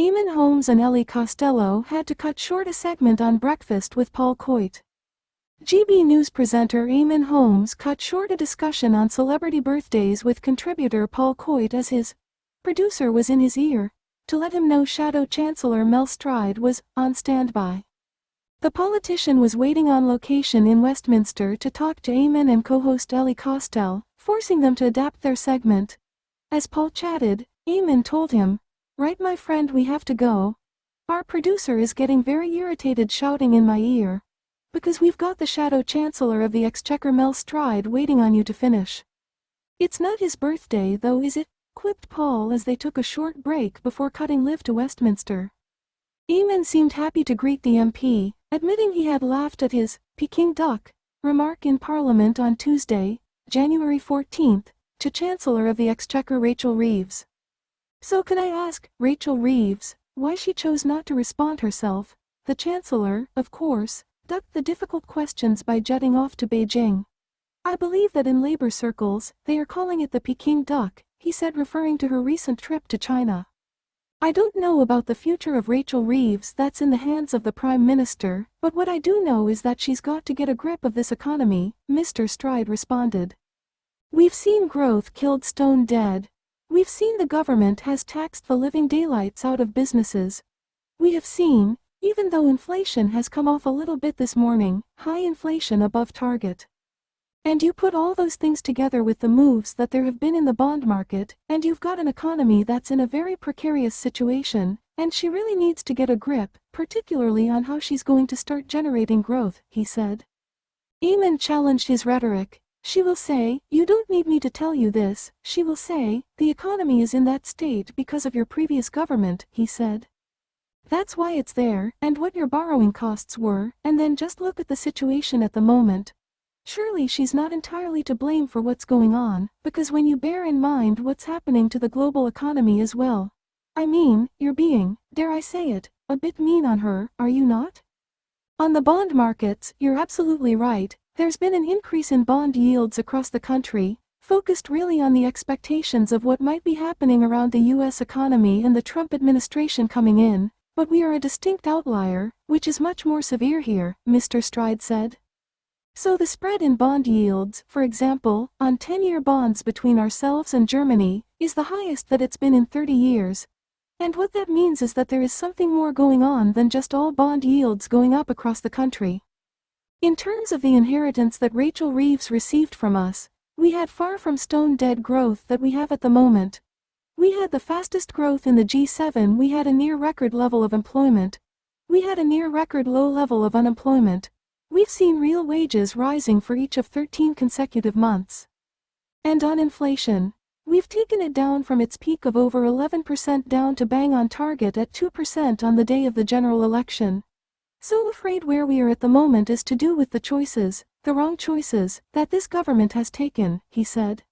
Eamonn Holmes and Ellie Costello had to cut short a segment on Breakfast with Paul Coit. GB News presenter Eamonn Holmes cut short a discussion on celebrity birthdays with contributor Paul Coit as his producer was in his ear to let him know Shadow Chancellor Mel Stride was on standby. The politician was waiting on location in Westminster to talk to Eamonn and co-host Ellie Costello, forcing them to adapt their segment. As Paul chatted, Eamonn told him, "Right, my friend, we have to go. Our producer is getting very irritated shouting in my ear. Because we've got the Shadow Chancellor of the Exchequer Mel Stride waiting on you to finish." "It's not his birthday though, is it?" quipped Paul as they took a short break before cutting live to Westminster. Eamonn seemed happy to greet the MP, admitting he had laughed at his Peking duck remark in Parliament on Tuesday, January 14th, to Chancellor of the Exchequer Rachel Reeves. "So can I ask, Rachel Reeves, why she chose not to respond herself?" The Chancellor, of course, ducked the difficult questions by jetting off to Beijing. "I believe that in labor circles, they are calling it the Peking duck," he said, referring to her recent trip to China. "I don't know about the future of Rachel Reeves, that's in the hands of the Prime Minister, but what I do know is that she's got to get a grip of this economy," Mr. Stride responded. "We've seen growth killed stone dead. We've seen the government has taxed the living daylights out of businesses. We have seen, even though inflation has come off a little bit this morning, high inflation above target. And you put all those things together with the moves that there have been in the bond market, and you've got an economy that's in a very precarious situation, and she really needs to get a grip, particularly on how she's going to start generating growth," he said. Eamonn challenged his rhetoric. "She will say, 'You don't need me to tell you this,' she will say, 'The economy is in that state because of your previous government,'" he said. "That's why it's there, and what your borrowing costs were, and then just look at the situation at the moment. Surely she's not entirely to blame for what's going on, because when you bear in mind what's happening to the global economy as well. I mean, you're being, dare I say it, a bit mean on her, are you not? On the bond markets, you're absolutely right. There's been an increase in bond yields across the country, focused really on the expectations of what might be happening around the U.S. economy and the Trump administration coming in, but we are a distinct outlier, which is much more severe here," Mr. Stride said. "So the spread in bond yields, for example, on 10-year bonds between ourselves and Germany, is the highest that it's been in 30 years. And what that means is that there is something more going on than just all bond yields going up across the country. In terms of the inheritance that Rachel Reeves received from us, we had far from stone-dead growth that we have at the moment. We had the fastest growth in the G7, we had a near-record level of employment. We had a near-record low level of unemployment. We've seen real wages rising for each of 13 consecutive months. And on inflation, we've taken it down from its peak of over 11% down to bang on target at 2% on the day of the general election. So afraid where we are at the moment is to do with the choices, the wrong choices, that this government has taken," he said.